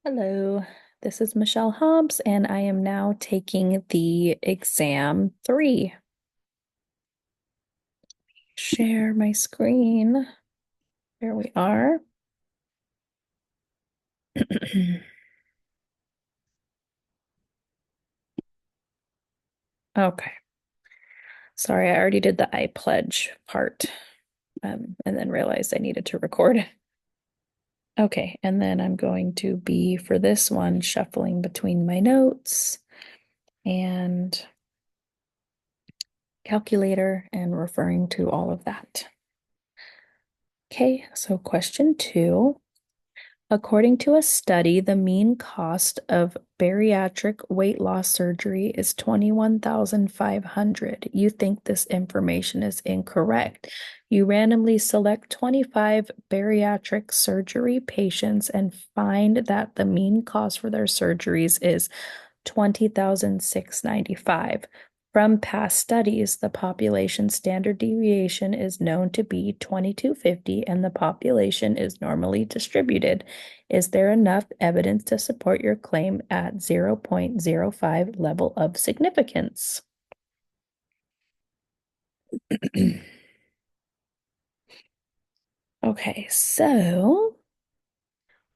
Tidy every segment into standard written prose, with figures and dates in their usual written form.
Hello, this is Michelle Hobbs, and I am now taking the exam 3. Share my screen. There we are. Okay. Sorry, I already did the I pledge part, and then realized I needed to record. Okay, and then I'm going to be, for this one, shuffling between my notes and calculator and referring to all of that. Okay, so question 2. According to a study, the mean cost of bariatric weight loss surgery is 21,500. You think this information is incorrect. You randomly select 25 bariatric surgery patients and find that the mean cost for their surgeries is 20,695. From past studies, the population standard deviation is known to be 2250 and the population is normally distributed. Is there enough evidence to support your claim at 0.05 level of significance? Okay, so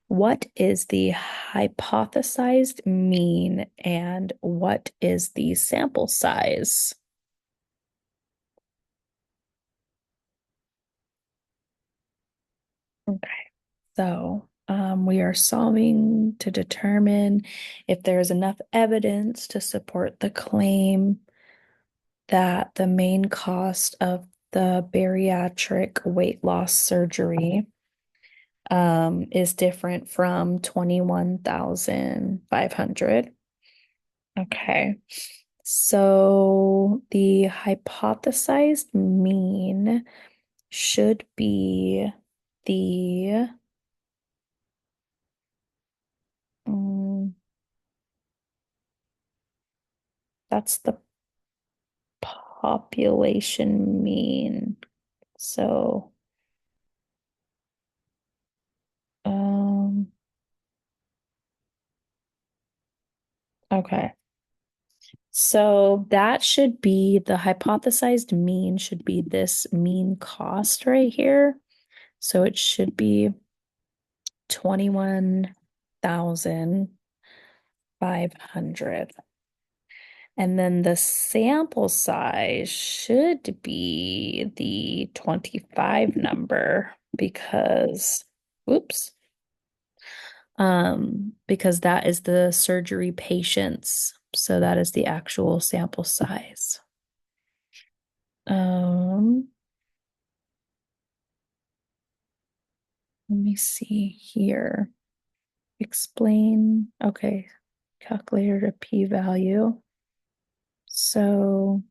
what is the hypothesized mean and what is the sample size? Okay. So, we are solving to determine if there is enough evidence to support the claim that the main cost of the bariatric weight loss surgery is different from 21,500. Okay. So the hypothesized mean should be the mm, that's the population mean. So, um, okay. So that should be the hypothesized mean should be this mean cost right here. So it should be 21,500. And then the sample size should be the 25 number because, whoops, because that is the surgery patients. So that is the actual sample size. Um, Let me see here. Explain. Okay. Calculator to p-value. So,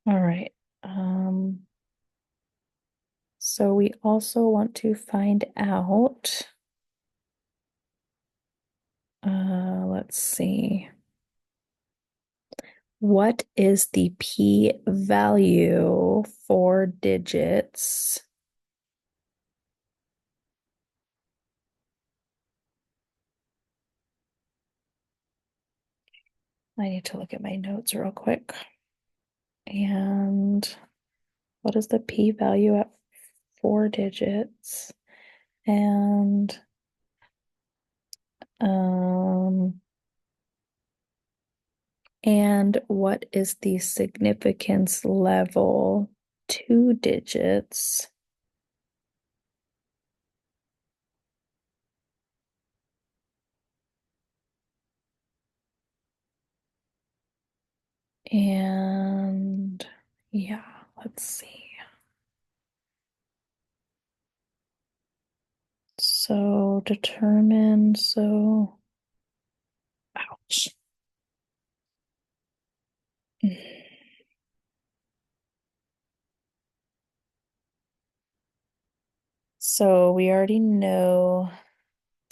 all right. Um, so we also want to find out, let's see, what is the p-value for digits? I need to look at my notes real quick. And what is the p-value at 4 digits? And um and what is the significance level? 2 digits. And yeah, let's see. So determine, so ouch. So we already know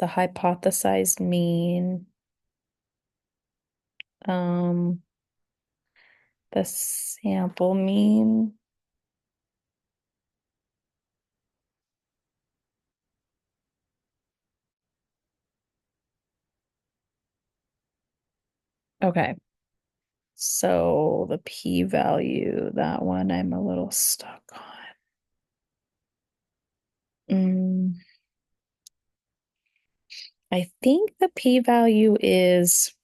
the hypothesized mean, um, the sample mean. Okay. So the p-value, that one I'm a little stuck on. Mm, I think the p-value is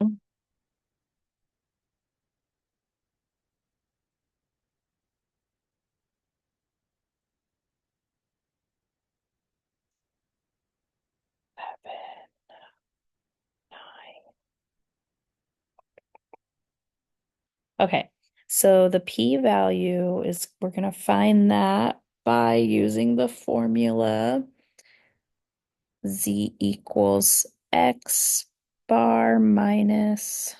mm, 7, 9. Okay. So the p-value is, we're going to find that by using the formula z equals x bar minus,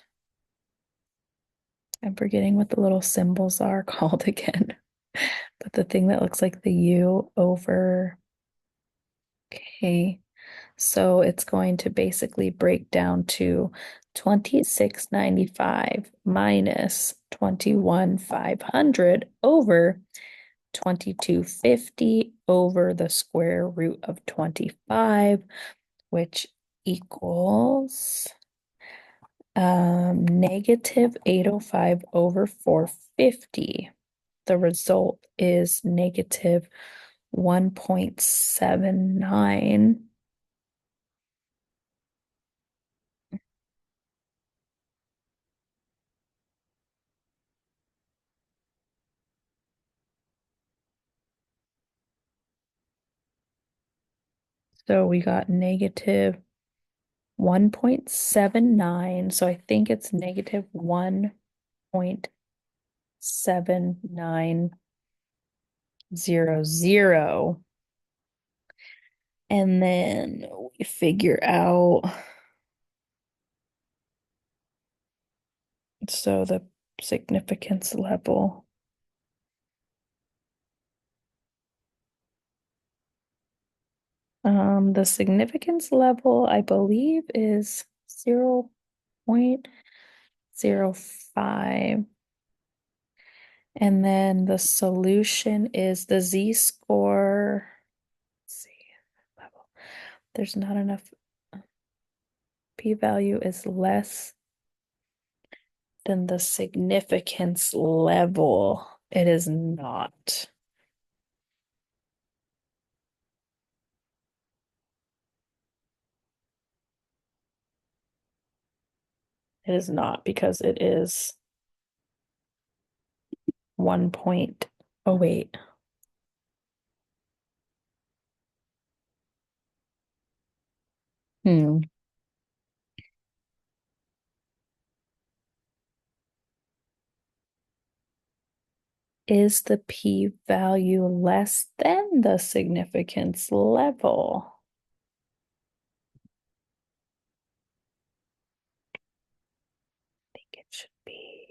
I'm forgetting what the little symbols are called again, but the thing that looks like the U over K. So it's going to basically break down to 2695 minus 21,500 over 2250 over the square root of 25, which equals negative 805 over 450. The result is negative 1.79. So we got negative 1.79. So I think it's negative 1.7900. And then we figure out, so the significance level. The significance level, I believe, is 0.05. And then the solution is the z-score. Let's see, level. There's not enough. P-value is less than the significance level. It is not. It is not because it is 1 point. Oh, wait. Hmm. Is the p-value less than the significance level? I think it should be.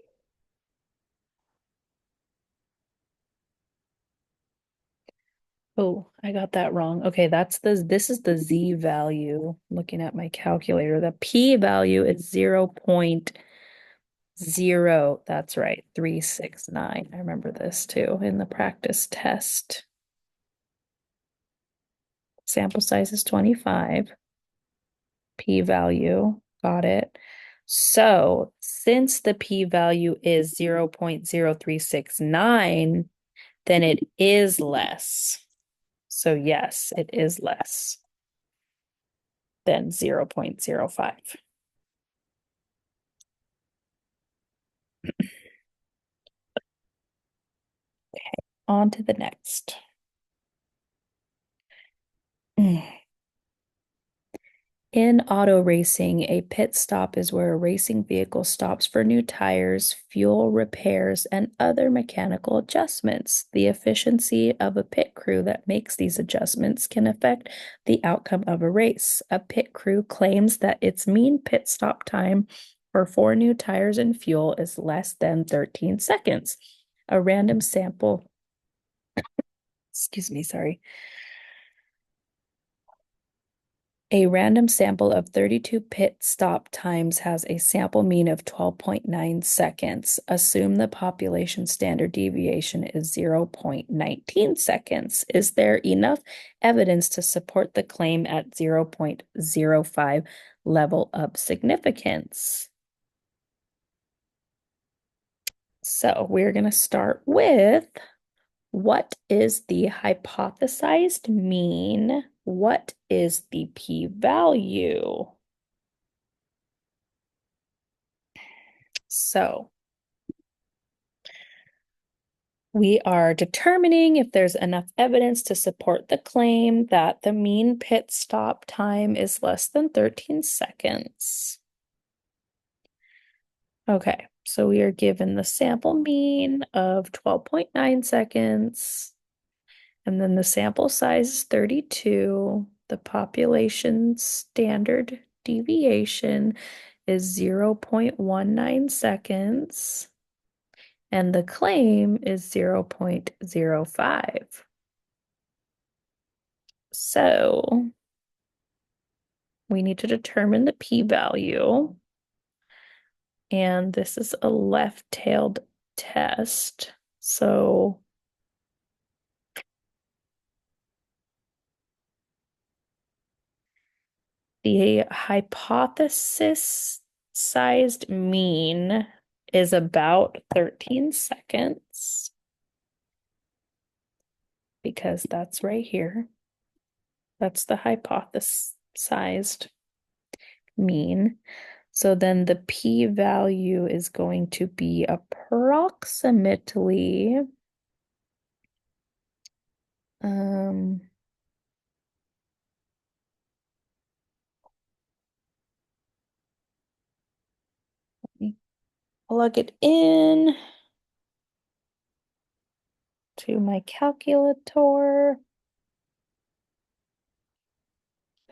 Oh, I got that wrong. Okay, this is the z value. Looking at my calculator, the p value is 0.0. That's right, 369. I remember this too in the practice test. Sample size is 25. P value, got it. So since the p value is 0.0369, then it is less. So yes, it is less than 0.05. On to the next. In auto racing, a pit stop is where a racing vehicle stops for new tires, fuel repairs, and other mechanical adjustments. The efficiency of a pit crew that makes these adjustments can affect the outcome of a race. A pit crew claims that its mean pit stop time for four new tires and fuel is less than 13 seconds. A random sample, excuse me, sorry. A random sample of 32 pit stop times has a sample mean of 12.9 seconds. Assume the population standard deviation is 0.19 seconds. Is there enough evidence to support the claim at 0.05 level of significance? So we're going to start with what is the hypothesized mean? What is the p-value? So we are determining if there's enough evidence to support the claim that the mean pit stop time is less than 13 seconds. Okay, so we are given the sample mean of 12.9 seconds, and then the sample size is 32. The population standard deviation is 0.19 seconds. And the claim is 0.05. So we need to determine the p-value. And this is a left-tailed test. So the hypothesis-sized mean is about 13 seconds because that's right here. That's the hypothesis-sized mean. So then the p-value is going to be approximately um let me plug it in to my calculator.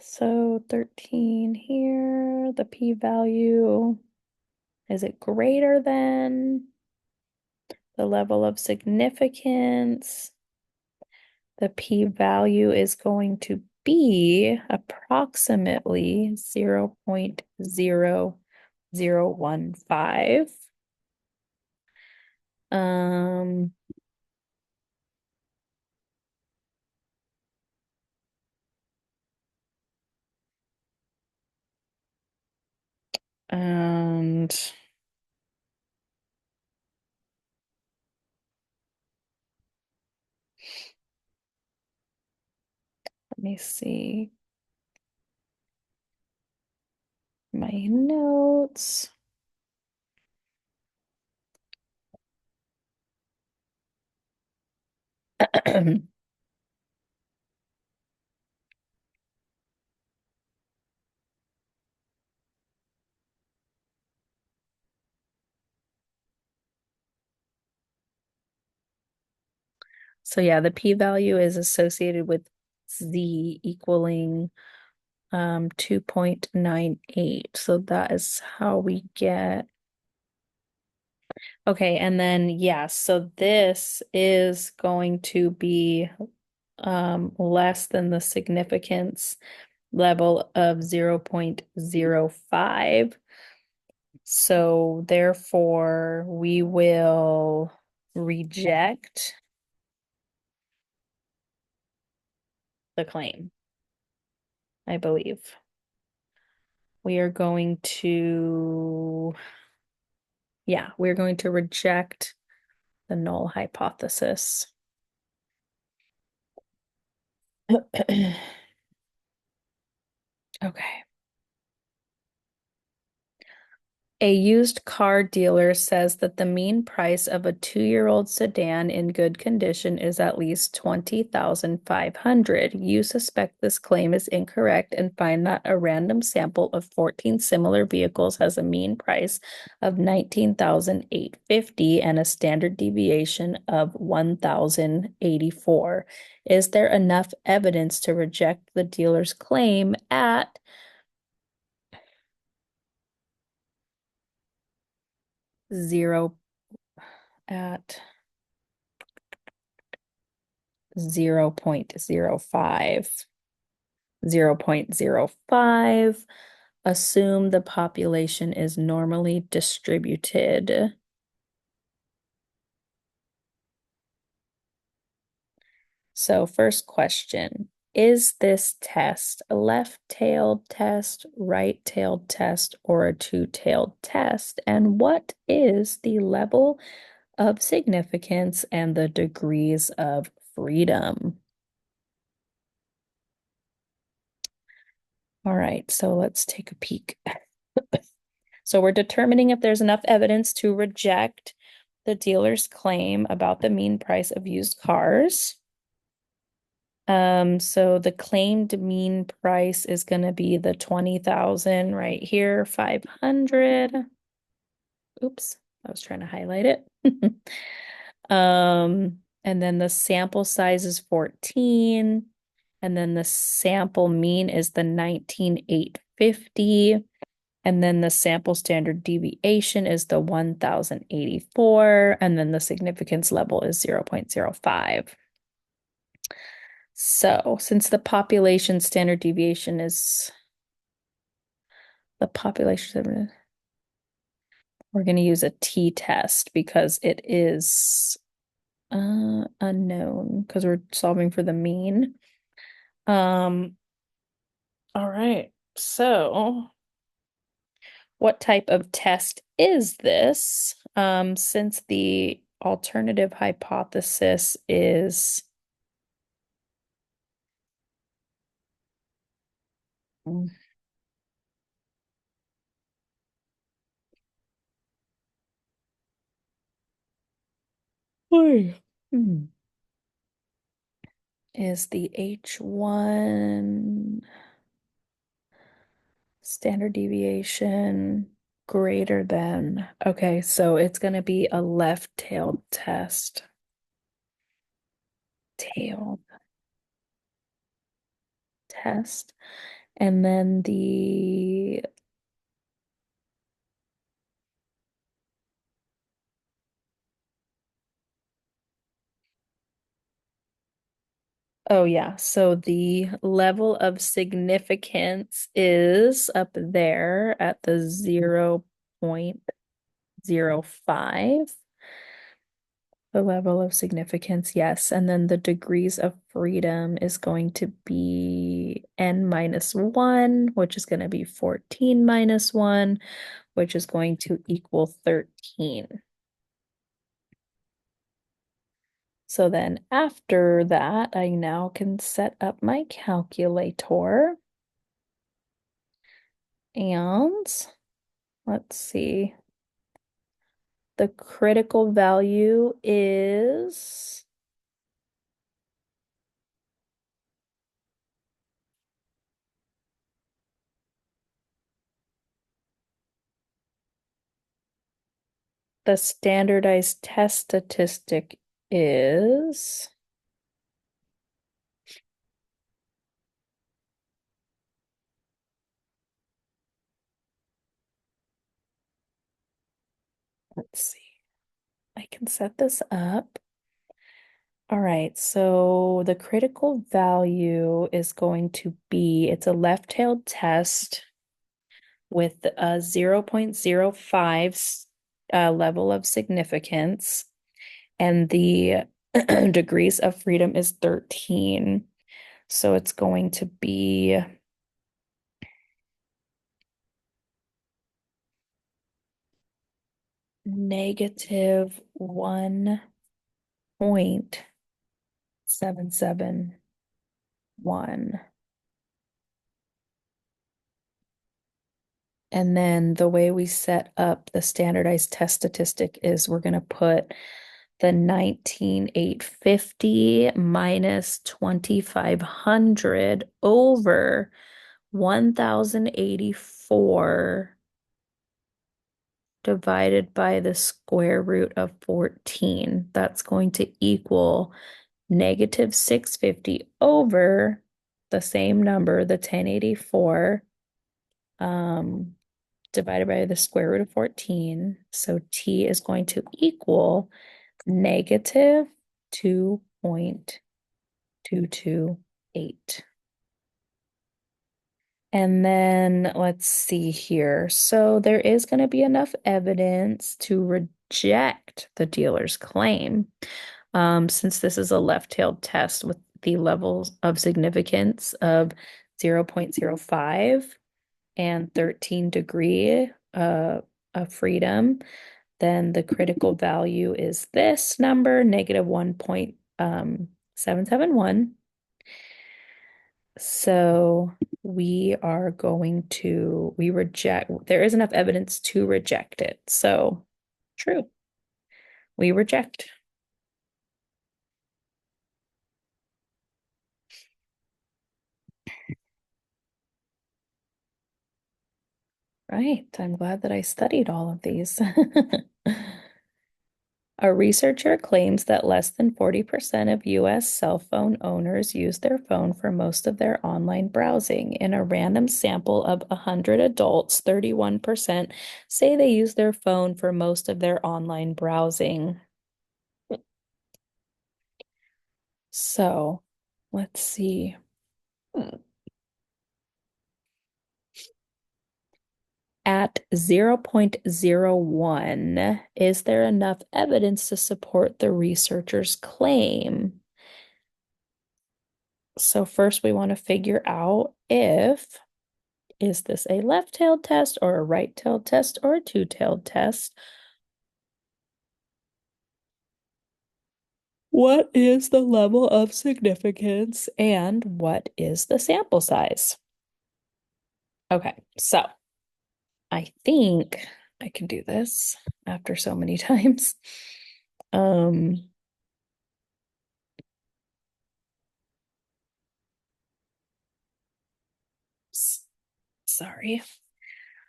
So 13 here, the p-value, is it greater than the level of significance? The p-value is going to be approximately 0.0015. Um, and let me see my notes. So yeah, the p-value is associated with z equaling 2.98. So that is how we get. Okay, and then yes, so this is going to be less than the significance level of 0.05. So therefore, we will reject the claim, I believe. We are going to, yeah, we're going to reject the null hypothesis. Okay. A used car dealer says that the mean price of a 2-year-old sedan in good condition is at least 20,500. You suspect this claim is incorrect and find that a random sample of 14 similar vehicles has a mean price of 19,850 and a standard deviation of 1,084. Is there enough evidence to reject the dealer's claim at zero at 0.05. 0.05. Assume the population is normally distributed. So, first question, is this test a left-tailed test, right-tailed test, or a two-tailed test? And what is the level of significance and the degrees of freedom? All right, so let's take a peek. So we're determining if there's enough evidence to reject the dealer's claim about the mean price of used cars. So the claimed mean price is going to be the 20,000 right here, 500. Oops, I was trying to highlight it. And then the sample size is 14. And then the sample mean is the 19,850. And then the sample standard deviation is the 1,084. And then the significance level is 0.05. So since the population standard deviation is the population, we're going to use a t-test because it is unknown because we're solving for the mean. Um, all right. So what type of test is this? Since the alternative hypothesis is Oy. Hmm. Is the H1 standard deviation greater than, okay, so it's going to be a left-tailed test. Tailed test. And then oh yeah, so the level of significance is up there at the 0.05. The level of significance, yes. And then the degrees of freedom is going to be n minus 1, which is going to be 14 minus 1, which is going to equal 13. So then after that, I now can set up my calculator. And let's see. The critical value is the standardized test statistic is, let's see. I can set this up. All right, so the critical value is going to be, it's a left-tailed test with a 0.05 level of significance, and the degrees of freedom is 13. So it's going to be negative 1.771. And then the way we set up the standardized test statistic is we're going to put the 19,850 minus 2,500 over 1,084 divided by the square root of 14. That's going to equal negative 650 over the same number, the 1084, um, divided by the square root of 14. So t is going to equal negative 2.228. And then let's see here. So there is going to be enough evidence to reject the dealer's claim. Since this is a left-tailed test with the levels of significance of 0.05 and 13 degree of freedom, then the critical value is this number, negative 1.771. So we reject, there is enough evidence to reject it. So true, we reject. Right. I'm glad that I studied all of these. A researcher claims that less than 40% of US cell phone owners use their phone for most of their online browsing. In a random sample of 100 adults, 31% say they use their phone for most of their online browsing. So let's see. At 0.01, is there enough evidence to support the researcher's claim? So first we want to figure out if is this a left-tailed test or a right-tailed test or a two-tailed test? What is the level of significance and what is the sample size? Okay, so I think I can do this after so many times. Um, sorry.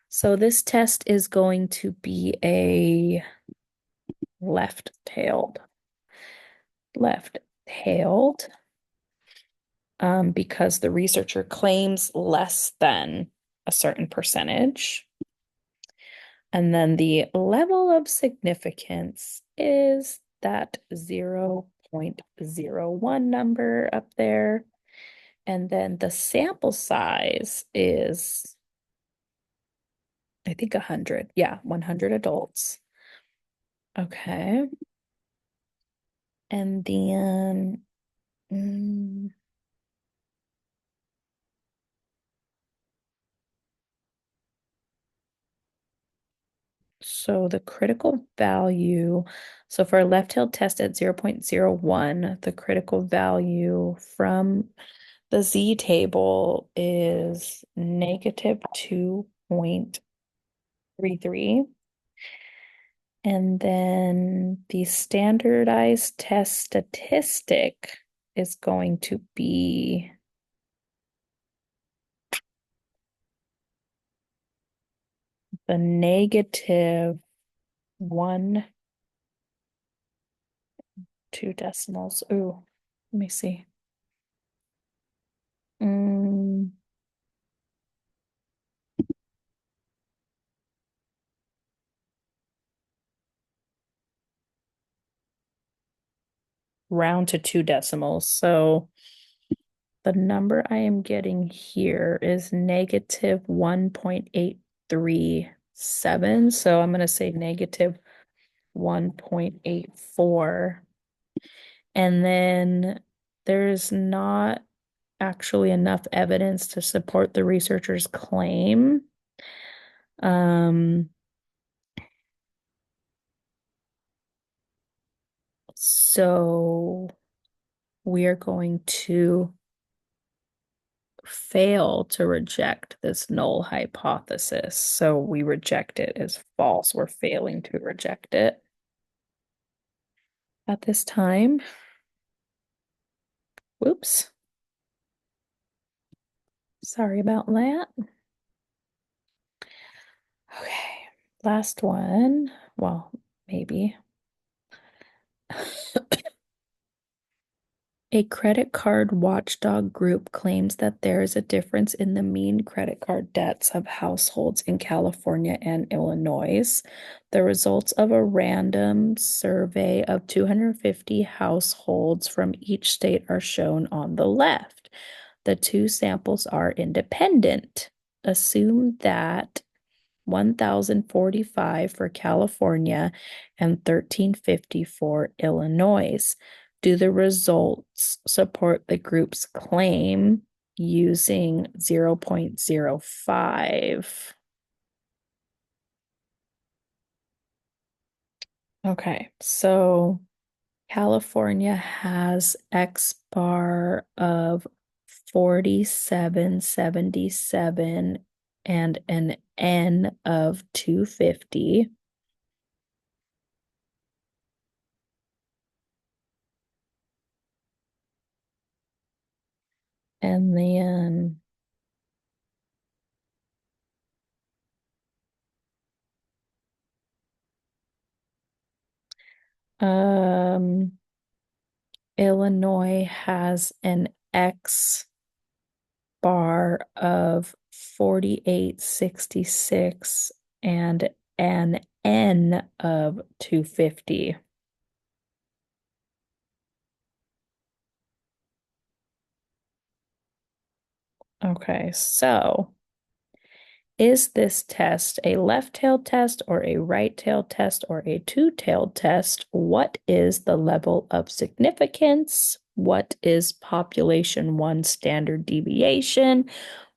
So this test is going to be a left-tailed, left-tailed, because the researcher claims less than a certain percentage. And then the level of significance is that 0.01 number up there. And then the sample size is, I think, 100. Yeah, 100 adults. Okay. And then, mm, so the critical value, so for a left-tailed test at 0.01, the critical value from the Z table is negative 2.33. And then the standardized test statistic is going to be the negative 1, 2 decimals. Ooh, let me see. Mm, round to 2 decimals. So the number I am getting here is negative 1.837. So I'm going to say negative 1.84. And then there's not actually enough evidence to support the researcher's claim. Um, so we are going to fail to reject this null hypothesis. So we reject it as false. We're failing to reject it at this time. Whoops. Sorry about that. Okay, last one. Well, maybe. A credit card watchdog group claims that there is a difference in the mean credit card debts of households in California and Illinois. The results of a random survey of 250 households from each state are shown on the left. The two samples are independent. Assume that 1,045 for California and 1,350 for Illinois. Do the results support the group's claim using 0.05? Okay, so California has X bar of 4777 and an N of 250. And then um Illinois has an X bar of 4866 and an N of 250. Okay, so is this test a left-tailed test or a right-tailed test or a two-tailed test? What is the level of significance? What is population one standard deviation?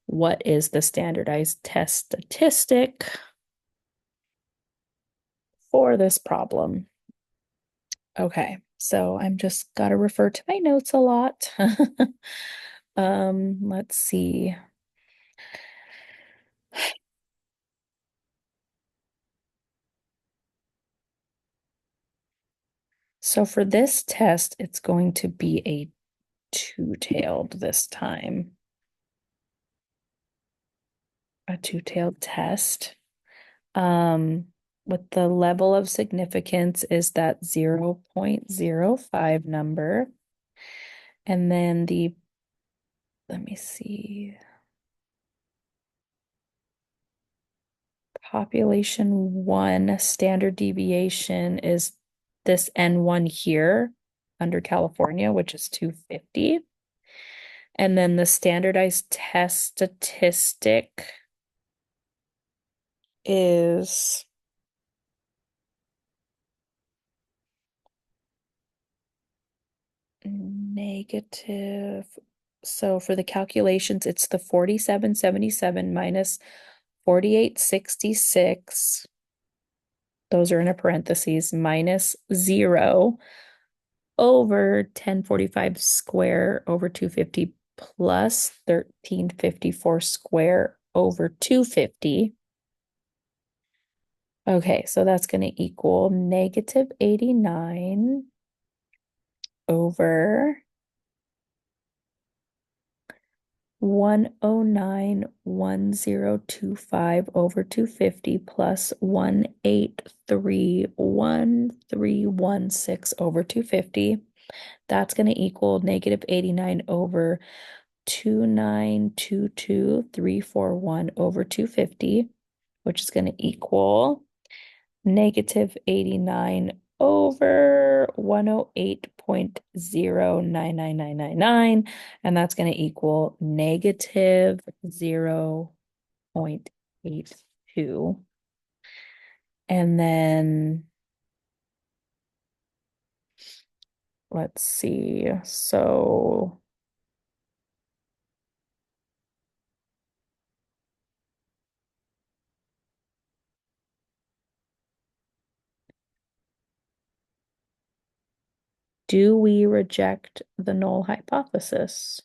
What is the standardized test statistic for this problem? Okay, so I'm just got to refer to my notes a lot. Let's see. So for this test, it's going to be a two-tailed this time. A two-tailed test. Um, with the level of significance is that 0.05 number. And then let me see, population one standard deviation is this N1 here under California, which is 250. And then the standardized test statistic is negative. So for the calculations, it's the 4777 minus 4866. Those are in a parentheses, minus 0 over 1045 square over 250 plus 1354 square over 250. Okay, so that's going to equal negative 89 over 1091025 over 250 plus 1831316 over 250. That's going to equal negative 89 over 2922341 over 250, which is going to equal negative 89 over 108.09999, and that's going to equal negative 0.82. And then let's see. So do we reject the null hypothesis?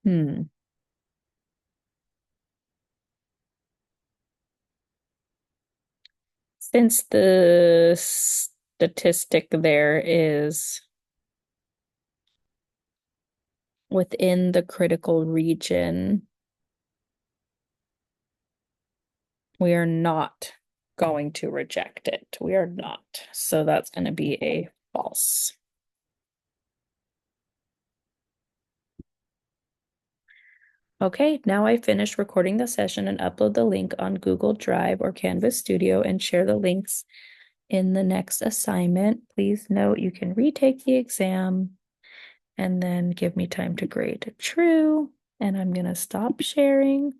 Hmm. Since the statistic there is within the critical region, we are not going to reject it. We are not. So that's going to be a false. Okay, now I finished recording the session and upload the link on Google Drive or Canvas Studio and share the links in the next assignment. Please note you can retake the exam and then give me time to grade true. And I'm going to stop sharing.